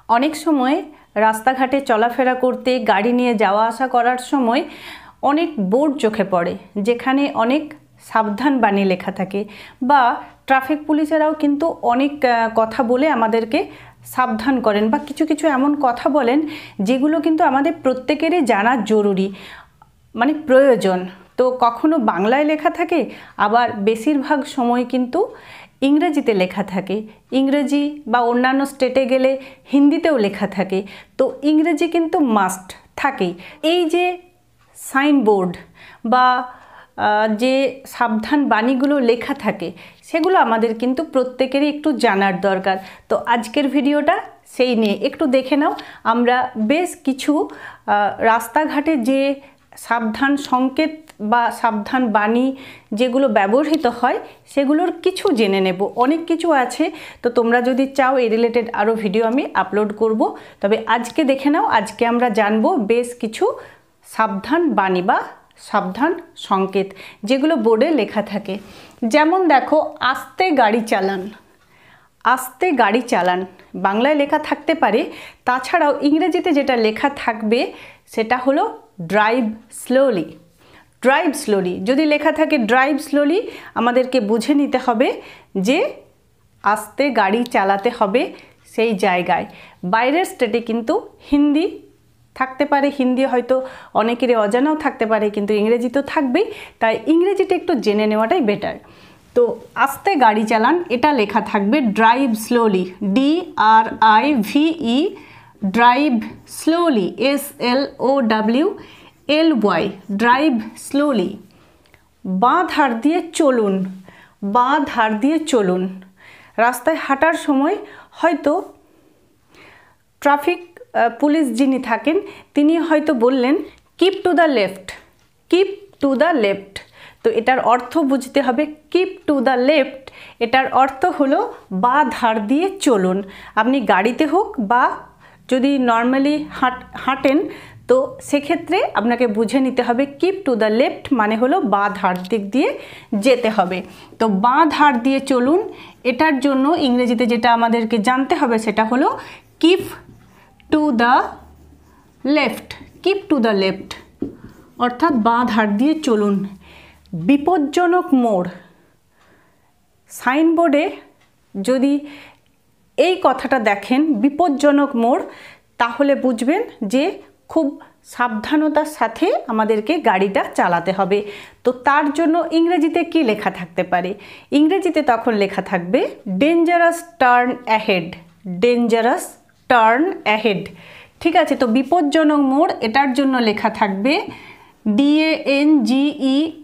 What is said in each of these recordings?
অনেক সময় রাস্তাঘাটে চলাফেরা করতে গাড়ি নিয়ে যাওয়া আসা করার সময় অনেক বোর্ড চোখে পড়ে যেখানে অনেক সাবধান বাণী লেখা থাকে বা ট্রাফিক পুলিশেরাও কিন্তু অনেক কথা বলে আমাদেরকে সাবধান করেন বা কিছু কিছু এমন কথা বলেন যেগুলো কিন্তু আমাদের প্রত্যেকেরই জানা জরুরি, মানে প্রয়োজন। তো কখনো বাংলায় লেখা থাকে, আবার বেশিরভাগ সময় কিন্তু ইংরেজিতে লেখা থাকে। ইংরেজি বা অন্যান্য স্টেটে গেলে হিন্দিতেও লেখা থাকে, তো ইংরেজি কিন্তু মাস্ট থাকেই। এই যে সাইনবোর্ড বা যে সাবধান বাণীগুলো লেখা থাকে সেগুলো আমাদের কিন্তু প্রত্যেকেরই একটু জানার দরকার। তো আজকের ভিডিওটা সেই নিয়ে একটু দেখে নাও। আমরা বেশ কিছু রাস্তাঘাটে যে সাবধান সংকেত বা সাবধান বাণী যেগুলো ব্যবহৃত হয় সেগুলোর কিছু জেনে নেব। অনেক কিছু আছে, তো তোমরা যদি চাও এই রিলেটেড আরও ভিডিও আমি আপলোড করব। তবে আজকে দেখে নাও, আজকে আমরা জানবো বেশ কিছু সাবধান বাণী বা সাবধান সংকেত যেগুলো বোর্ডে লেখা থাকে। যেমন দেখো, আস্তে গাড়ি চালান। আস্তে গাড়ি চালান বাংলায় লেখা থাকতে পারে, তাছাড়াও ইংরেজিতে যেটা লেখা থাকবে সেটা হলো ড্রাইভ স্লোলি। ড্রাইভ স্লোলি যদি লেখা থাকে ড্রাইভ স্লোলি, আমাদেরকে বুঝে নিতে হবে যে আস্তে গাড়ি চালাতে হবে সেই জায়গায়। বাইরের স্টেটে কিন্তু হিন্দি থাকতে পারে, হিন্দি হয়তো অনেকেরই অজানাও থাকতে পারে, কিন্তু ইংরেজি তো থাকবেই, তাই ইংরেজিটা একটু জেনে নেওয়াটাই বেটার। তো আস্তে গাড়ি চালান এটা লেখা থাকবে drive slowly, DRIVE, drive slowly, SLOWLY, drive slowly. বাঁ ধার দিয়ে চলুন। বাঁ ধার দিয়ে চলুন রাস্তায় হাঁটার সময় হয়তো ট্রাফিক পুলিশ যিনি থাকেন তিনি হয়তো বললেন keep to the left, keep to the left. তো এটার অর্থ বুঝতে হবে, কিপ টু দ্য লেফট এটার অর্থ হলো বাঁ ধার দিয়ে চলুন। আপনি গাড়িতে হোক বা যদি নর্মালি হাঁটেন, তো সেক্ষেত্রে আপনাকে বুঝে নিতে হবে কিপ টু দ্য লেফট মানে হলো বাঁ ধার দিক দিয়ে যেতে হবে। তো বাঁ ধার দিয়ে চলুন এটার জন্য ইংরেজিতে যেটা আমাদেরকে জানতে হবে সেটা হলো keep to the left, keep to the left অর্থাৎ বাঁ ধার দিয়ে চলুন। বিপজ্জনক মোড়। সাইনবোর্ডে যদি এই কথাটা দেখেন বিপজ্জনক মোড়, তাহলে বুঝবেন যে খুব সাবধানতার সাথে আমাদেরকে গাড়িটা চালাতে হবে। তো তার জন্য ইংরেজিতে কি লেখা থাকতে পারে? ইংরেজিতে তখন লেখা থাকবে dangerous turn ahead, dangerous turn ahead. ঠিক আছে, তো বিপজ্জনক মোড় এটার জন্য লেখা থাকবে DANGEROUS,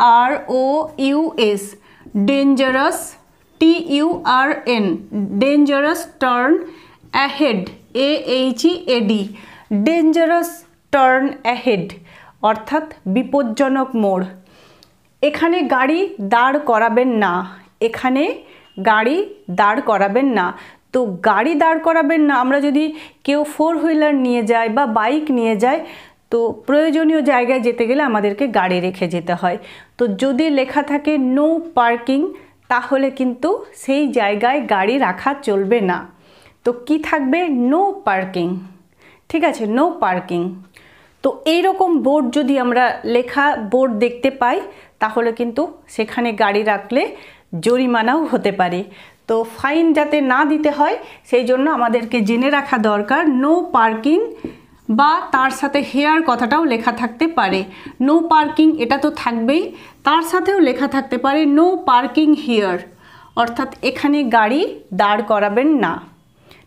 dangerous, TURN, dangerous turn ahead, AHEAD, dangerous turn ahead অর্থাৎ বিপজ্জনক মোড়। এখানে গাড়ি দাঁড় করাবেন না, এখানে গাড়ি দাঁড় করাবেন না। তো গাড়ি দাঁড় করাবেন না, আমরা যদি কেউ 4 হুইলার নিয়ে যায় বা বাইক নিয়ে যায়, তো প্রয়োজনীয় জায়গায় যেতে গেলে আমাদেরকে গাড়ি রেখে যেতে হয়। তো যদি লেখা থাকে নো পার্কিং, তাহলে কিন্তু সেই জায়গায় গাড়ি রাখা চলবে না। তো কি থাকবে? No parking. ঠিক আছে, নো পার্কিং। তো এইরকম বোর্ড যদি আমরা লেখা বোর্ড দেখতে পাই, তাহলে কিন্তু সেখানে গাড়ি রাখলে জরিমানাও হতে পারে। তো ফাইন যাতে না দিতে হয় সেই জন্য আমাদেরকে জেনে রাখা দরকার নো পার্কিং, বা তার সাথে হেয়ার কথাটাও লেখা থাকতে পারে। নো পার্কিং এটা তো থাকবেই, তার সাথেও লেখা থাকতে পারে নো পার্কিং হিয়ার, অর্থাৎ এখানে গাড়ি দাঁড় করাবেন না।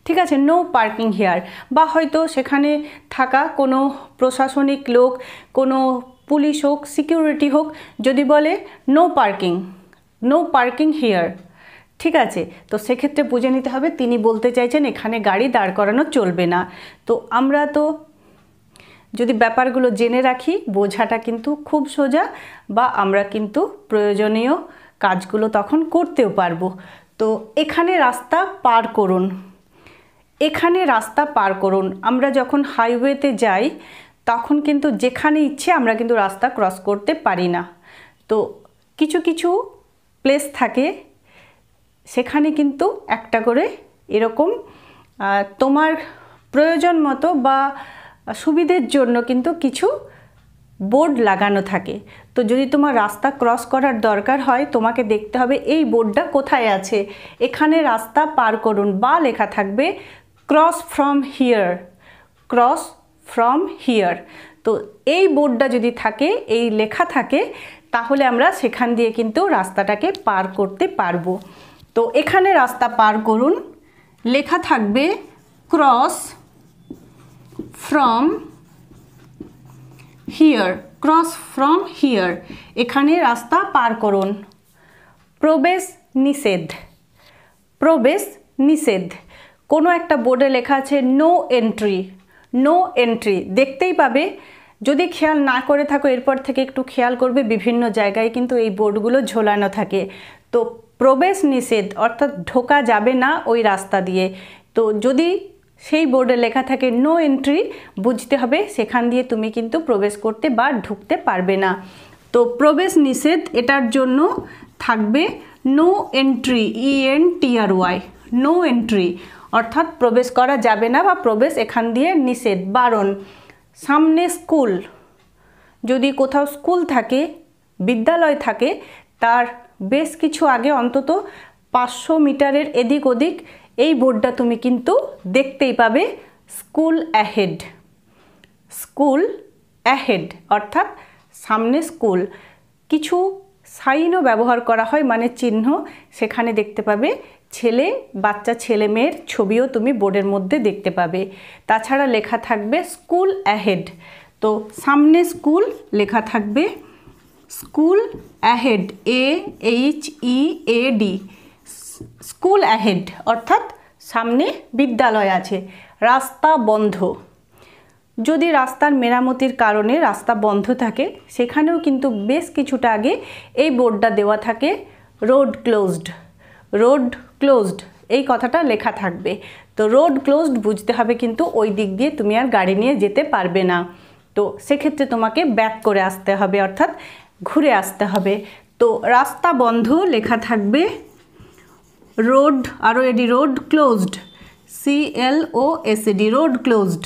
ঠিক আছে, নো পার্কিং হিয়ার। বা হয়তো সেখানে থাকা কোনো প্রশাসনিক লোক, কোনো পুলিশ হোক, সিকিউরিটি হোক, যদি বলে no parking, no parking here, ঠিক আছে, তো সেক্ষেত্রে বুঝে নিতে হবে তিনি বলতে চাইছেন এখানে গাড়ি দাঁড় করানো চলবে না। তো আমরা তো যদি ব্যাপারগুলো জেনে রাখি, বোঝাটা কিন্তু খুব সোজা, বা আমরা কিন্তু প্রয়োজনীয় কাজগুলো তখন করতেও পারবো। তো এখানে রাস্তা পার করুন, এখানে রাস্তা পার করুন। আমরা যখন হাইওয়েতে যাই তখন কিন্তু যেখানে ইচ্ছে আমরা কিন্তু রাস্তা ক্রস করতে পারি না। তো কিছু কিছু প্লেস থাকে সেখানে কিন্তু একটা করে এরকম তোমার প্রয়োজন মতো বা সুবিধের জন্য কিন্তু কিছু বোর্ড লাগানো থাকে। তো যদি তোমার রাস্তা ক্রস করার দরকার হয় তোমাকে দেখতে হবে এই বোর্ডটা কোথায় আছে, এখানে রাস্তা পার করুন, বা লেখা থাকবে cross from here, cross from here. তো এই বোর্ডটা যদি থাকে, এই লেখা থাকে, তাহলে আমরা সেখান দিয়ে কিন্তু রাস্তাটাকে পার করতে পারবো। তো এখানে রাস্তা পার করুন, লেখা থাকবে cross from here, cross from here, এখানে রাস্তা পার করুন। প্রবেশ নিষেধ, প্রবেশ নিষেধ, কোনো একটা বোর্ডে লেখা আছে নো এন্ট্রি, নো এন্ট্রি, দেখতেই পাবে। যদি খেয়াল না করে থাকো এরপর থেকে একটু খেয়াল করবে, বিভিন্ন জায়গায় কিন্তু এই বোর্ডগুলো ঝোলানো থাকে। তো প্রবেশ নিষেধ অর্থাৎ ঢোকা যাবে না ওই রাস্তা দিয়ে। তো যদি সেই বোর্ডে লেখা থাকে নো এন্ট্রি, বুঝতে হবে সেখান দিয়ে তুমি কিন্তু প্রবেশ করতে বা ঢুকতে পারবে না। তো প্রবেশ নিষেধ, এটার জন্য থাকবে no entry, ENTRY, no entry অর্থাৎ প্রবেশ করা যাবে না বা প্রবেশ এখান দিয়ে নিষেধ, বারণ। সামনে স্কুল, যদি কোথাও স্কুল থাকে, বিদ্যালয় থাকে, তার বেশ কিছু আগে অন্তত 500 মিটারের এদিক ওদিক এই বোর্ডটা তুমি কিন্তু দেখতেই পাবে, স্কুল অ্যাহেড, স্কুল অ্যাহেড অর্থাৎ সামনে স্কুল। কিছু সাইনও ব্যবহার করা হয়, মানে চিহ্ন, সেখানে দেখতে পাবে ছেলে, বাচ্চা ছেলে মেয়ের ছবিও তুমি বোর্ডের মধ্যে দেখতে পাবে। তাছাড়া লেখা থাকবে স্কুল অ্যাহেড, তো সামনে স্কুল লেখা থাকবে school ahead, AHEAD, school ahead অর্থাৎ সামনে বিদ্যালয় আছে। রাস্তা বন্ধ, যদি রাস্তার মেরামতির কারণে রাস্তা বন্ধ থাকে, সেখানেও কিন্তু বেশ কিছুটা আগে এই বোর্ডটা দেওয়া থাকে রোড ক্লোজড, রোড ক্লোজড এই কথাটা লেখা থাকবে। তো রোড ক্লোজড বুঝতে হবে কিন্তু ওই দিক দিয়ে তুমি আর গাড়ি নিয়ে যেতে পারবে না। তো সেক্ষেত্রে তোমাকে ব্যাক করে আসতে হবে, অর্থাৎ ঘুরে আসতে হবে। তো রাস্তা বন্ধ লেখা থাকবে রোড, আরও এডি, road closed, CLOSED, road closed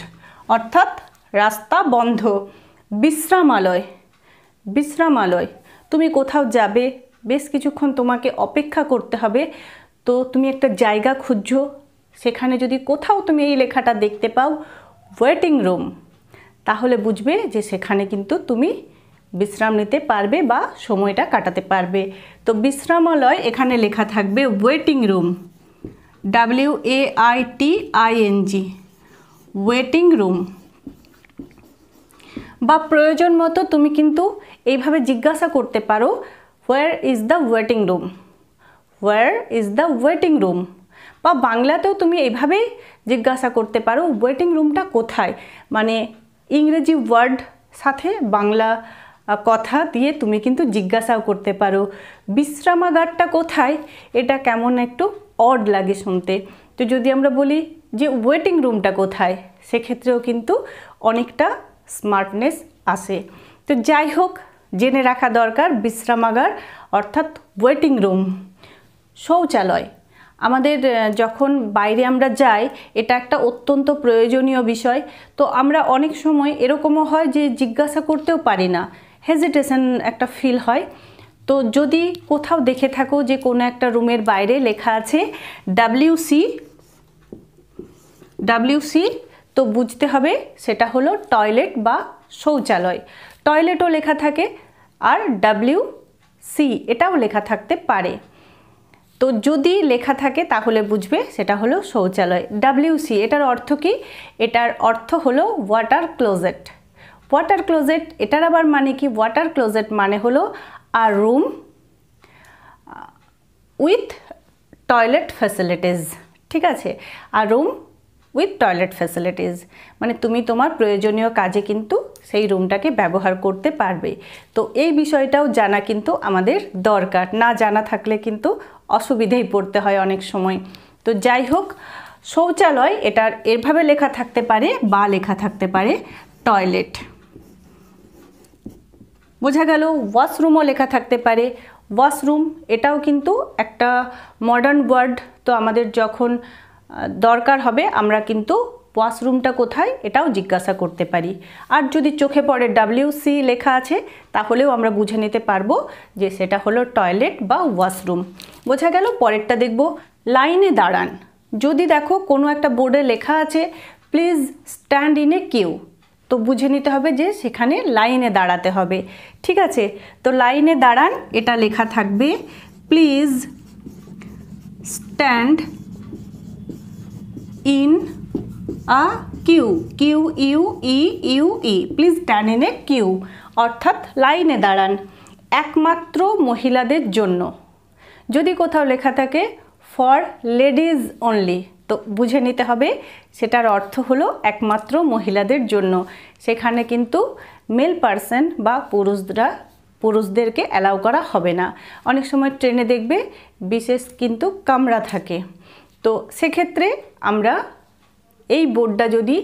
অর্থাৎ রাস্তা বন্ধ। বিশ্রামালয়, বিশ্রামালয়, তুমি কোথাও যাবে, বেশ কিছুক্ষণ তোমাকে অপেক্ষা করতে হবে, তো তুমি একটা জায়গা খুঁজছো, সেখানে যদি কোথাও তুমি এই লেখাটা দেখতে পাও ওয়েটিং রুম, তাহলে বুঝবে যে সেখানে কিন্তু তুমি বিশ্রাম নিতে পারবে বা সময়টা কাটাতে পারবে। তো বিশ্রামালয় এখানে লেখা থাকবে waiting room, WAITING, waiting room. বা প্রয়োজন মতো তুমি কিন্তু এইভাবে জিজ্ঞাসা করতে পারো where is the waiting room, where is the waiting room. বা বাংলাতেও তুমি এইভাবেই জিজ্ঞাসা করতে পারো ওয়েটিং রুমটা কোথায়, মানে ইংরেজি ওয়ার্ড সাথে বাংলা কথা দিয়ে তুমি কিন্তু জিজ্ঞাসাও করতে পারো বিশ্রামাগারটা কোথায়, এটা কেমন একটু অড লাগে শুনতে। তো যদি আমরা বলি যে ওয়েটিং রুমটা কোথায়, সেক্ষেত্রেও কিন্তু অনেকটা স্মার্টনেস আসে। তো যাই হোক, জেনে রাখা দরকার বিশ্রামাগার অর্থাৎ ওয়েটিং রুম। শৌচালয়, আমাদের যখন বাইরে আমরা যাই এটা একটা অত্যন্ত প্রয়োজনীয় বিষয়। তো আমরা অনেক সময় এরকমও হয় যে জিজ্ঞাসা করতেও পারি না, হেজিটেশন একটা ফিল হয়। তো যদি কোথাও দেখে থাকো যে কোনো একটা রুমের বাইরে লেখা আছে WC, তো বুঝতে হবে সেটা হলো টয়লেট বা শৌচালয়। টয়লেটও লেখা থাকে আর WC এটাও লেখা থাকতে পারে। তো যদি লেখা থাকে তাহলে বুঝবে সেটা হলো শৌচালয়। WC এটার অর্থ কি? এটার অর্থ হলো ওয়াটার ক্লোজেট। ওয়াটার ক্লোজেট এটার আবার মানে কি? ওয়াটার ক্লোজেট মানে হলো আ রুম উইথ টয়লেট ফ্যাসিলিটিস। ঠিক আছে, আ রুম উইথ টয়লেট ফ্যাসিলিটিস মানে তুমি তোমার প্রয়োজনীয় কাজে কিন্তু সেই রুমটাকে ব্যবহার করতে পারবে। তো এই বিষয়টাও জানা কিন্তু আমাদের দরকার, না জানা থাকলে কিন্তু অসুবিধায় পড়তে হয় অনেক সময়। তো যাই হোক, শৌচালয় এটার এভাবে লেখা থাকতে পারে বা লেখা থাকতে পারে টয়লেট। বোঝা গেল? ওয়াশরুমও লেখা থাকতে পারে। ওয়াশরুম এটাও কিন্তু একটা মডার্ন ওয়ার্ড। তো আমাদের যখন দরকার হবে আমরা কিন্তু ওয়াশরুমটা কোথায় এটাও জিজ্ঞাসা করতে পারি। আর যদি চোখে পড়ে WC লেখা আছে তাহলেও আমরা বুঝে নিতে পারবো যে সেটা হলো টয়লেট বা ওয়াশরুম। বোঝা গেল। পরেরটা দেখব, লাইনে দাঁড়ান। যদি দেখো কোনো একটা বোর্ডে লেখা আছে please stand in a queue, তো বুঝে নিতে হবে যে সেখানে লাইনে দাঁড়াতে হবে। ঠিক আছে, তো লাইনে দাঁড়ান এটা লেখা থাকবে please stand in a queue, QUEUE, please stand in a queue, অর্থাৎ লাইনে দাঁড়ান একমাত্র মহিলাদের জন্য। যদি কোথাও লেখা থাকে ফর লেডিজ অনলি, তো বুঝে নিতে হবে সেটার অর্থ হলো একমাত্র মহিলাদের জন্য। সেখানে কিন্তু মেল পারসন বা পুরুষদেরকে অ্যালাউ করা হবে না। অনেক সময় ট্রেনে দেখবে বিশেষ কিন্তু কামরা থাকে, তো সেক্ষেত্রে আমরা এই বোর্ডটা যদি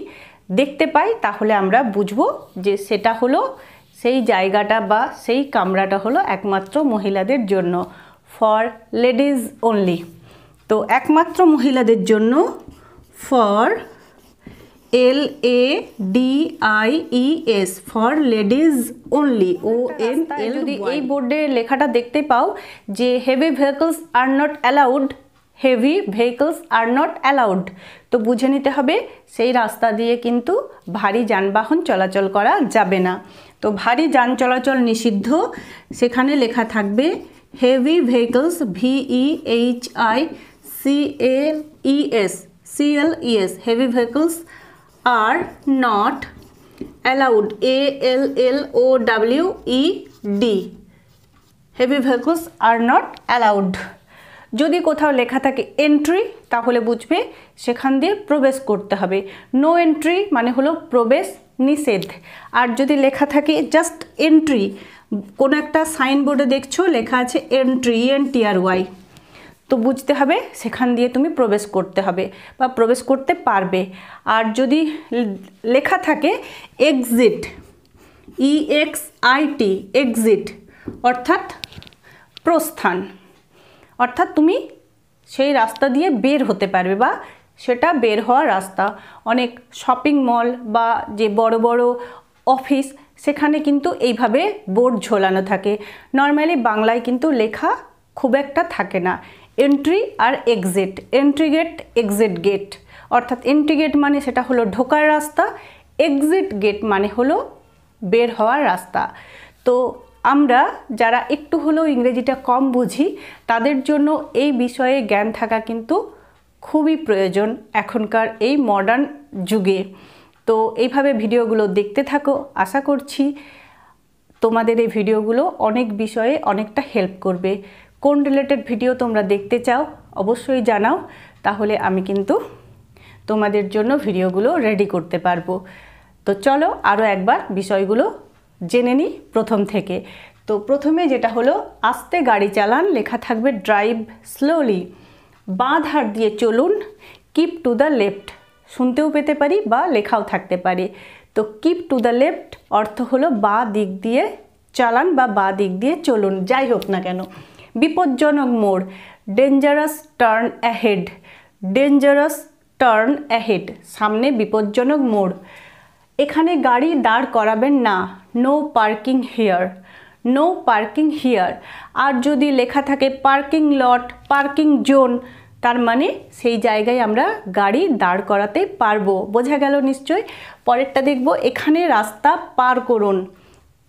দেখতে পাই তাহলে আমরা বুঝবো যে সেটা হলো সেই জায়গাটা বা সেই কামরাটা হলো একমাত্র মহিলাদের জন্য, ফর লেডিজ অনলি। তো একমাত্র মহিলাদের জন্য for LADIES, for ladies only, ONL। যদি এই বোর্ডে লেখাটা দেখতে পাও যে heavy vehicles are not allowed, heavy vehicles are not allowed, তো বুঝে নিতে হবে সেই রাস্তা দিয়ে কিন্তু ভারী যানবাহন চলাচল করা যাবে না। তো ভারী যান চলাচল নিষিদ্ধ, সেখানে লেখা থাকবে heavy vehicles, VEHICLES, heavy vehicles are not allowed, ALLOWED, heavy vehicles are not allowed. যদি কোথাও লেখা থাকে এন্ট্রি তাহলে বুঝবে সেখান দিয়ে প্রবেশ করতে হবে, নো এন্ট্রি মানে হলো প্রবেশ নিষেধ। আর যদি লেখা থাকে জাস্ট এন্ট্রি, কোনো একটা সাইনবোর্ডে দেখছো লেখা আছে এন্ট্রি, ENTRY, তো বুঝতে হবে সেখান দিয়ে তুমি প্রবেশ করতে হবে বা প্রবেশ করতে পারবে। আর যদি লেখা থাকে এক্সিট, EXIT, এক্সিট অর্থাৎ প্রস্থান, অর্থাৎ তুমি সেই রাস্তা দিয়ে বের হতে পারবে বা সেটা বের হওয়ার রাস্তা। অনেক শপিং মল বা যে বড় বড় অফিস সেখানে কিন্তু এইভাবে বোর্ড ঝোলানো থাকে। নর্মালি বাংলায় কিন্তু লেখা খুব একটা থাকে না, এন্ট্রি আর exit, entry gate, exit gate, অর্থাৎ এন্ট্রি গেট মানে সেটা হলো ঢোকার রাস্তা, এক্সিট গেট মানে হলো বের হওয়ার রাস্তা। তো আমরা যারা একটু হলেও ইংরেজিটা কম বুঝি তাদের জন্য এই বিষয়ে জ্ঞান থাকা কিন্তু খুবই প্রয়োজন এখনকার এই মডার্ন যুগে। তো এইভাবে ভিডিওগুলো দেখতে থাকো, আশা করছি তোমাদের এই ভিডিওগুলো অনেক বিষয়ে অনেকটা হেল্প করবে। কোন রিলেটেড ভিডিও তোমরা দেখতে চাও অবশ্যই জানাও, তাহলে আমি কিন্তু তোমাদের জন্য ভিডিওগুলো রেডি করতে পারবো। তো চলো আরও একবার বিষয়গুলো জেনে নিই প্রথম থেকে। তো প্রথমে যেটা হলো আস্তে গাড়ি চালান, লেখা থাকবে ড্রাইভ স্লোলি, বাঁ ধার দিয়ে চলুন, কিপ টু দ্য লেফট, শুনতেও পেতে পারি বা লেখাও থাকতে পারে। তো কিপ টু দ্য লেফট অর্থ হলো বাঁ দিক দিয়ে চালান বা বাঁ দিক দিয়ে চলুন, যাই হোক না কেন। বিপজ্জনক মোড়, dangerous turn ahead, dangerous turn ahead, সামনে বিপজ্জনক মোড়। এখানে গাড়ি দাঁড় করাবেন না, no parking here, no parking here. আর যদি লেখা থাকে পার্কিং লট, পার্কিং জোন, তার মানে সেই জায়গায় আমরা গাড়ি দাঁড় করাতে পারবো। বোঝা গেল নিশ্চয়। পরেরটা দেখব, এখানে রাস্তা পার করুন,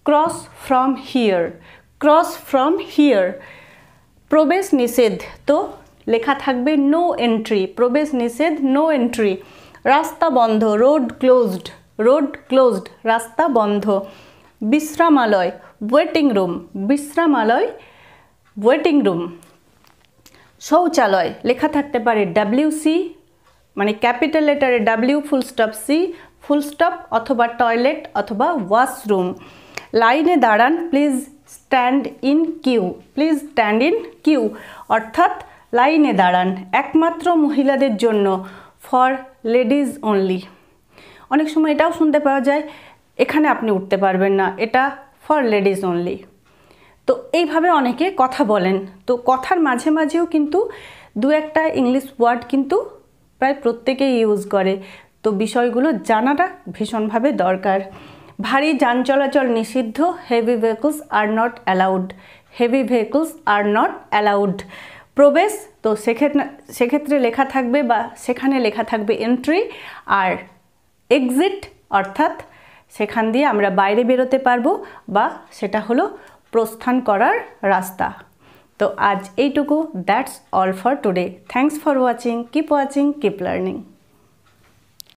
cross from here, cross from here. প্রবেশ নিষেধ, তো লেখা থাকবে নো এন্ট্রি, প্রবেশ নিষেধ, নো এন্ট্রি। রাস্তা বন্ধ, রোড ক্লোজড, রোড ক্লোজড, রাস্তা বন্ধ। বিশ্রামালয়, ওয়েটিং রুম, বিশ্রামালয়, ওয়েটিং রুম। শৌচালয় লেখা থাকতে পারে WC মানে ক্যাপিটাল লেটারে W full stop C full stop, অথবা টয়লেট অথবা ওয়াশরুম। লাইনে দাঁড়ান, please stand in queue, please stand in queue, অর্থাৎ লাইনে দাঁড়ান একমাত্র মহিলাদের জন্য, ফর লেডিজ অনলি। অনেক সময় এটাও শুনতে পাওয়া যায় এখানে আপনি উঠতে পারবেন না, এটা ফর লেডিজ অনলি। তো এইভাবে অনেকে কথা বলেন, তো কথার মাঝে মাঝেও কিন্তু দু একটা ইংলিশ ওয়ার্ড কিন্তু প্রায় প্রত্যেকেই ইউজ করে। তো বিষয়গুলো জানাটা ভীষণভাবে দরকার। ভারী যান চলাচল নিষিদ্ধ, heavy vehicles are not allowed, heavy vehicles are not allowed. প্রবেশ, তো সেক্ষেত্রে লেখা থাকবে বা সেখানে লেখা থাকবে এন্ট্রি, আর এক্সিট অর্থাৎ সেখান দিয়ে আমরা বাইরে বেরোতে পারবো বা সেটা হলো প্রস্থান করার রাস্তা। তো আজ এইটুকু, that's all for today. Thanks for watching, keep learning.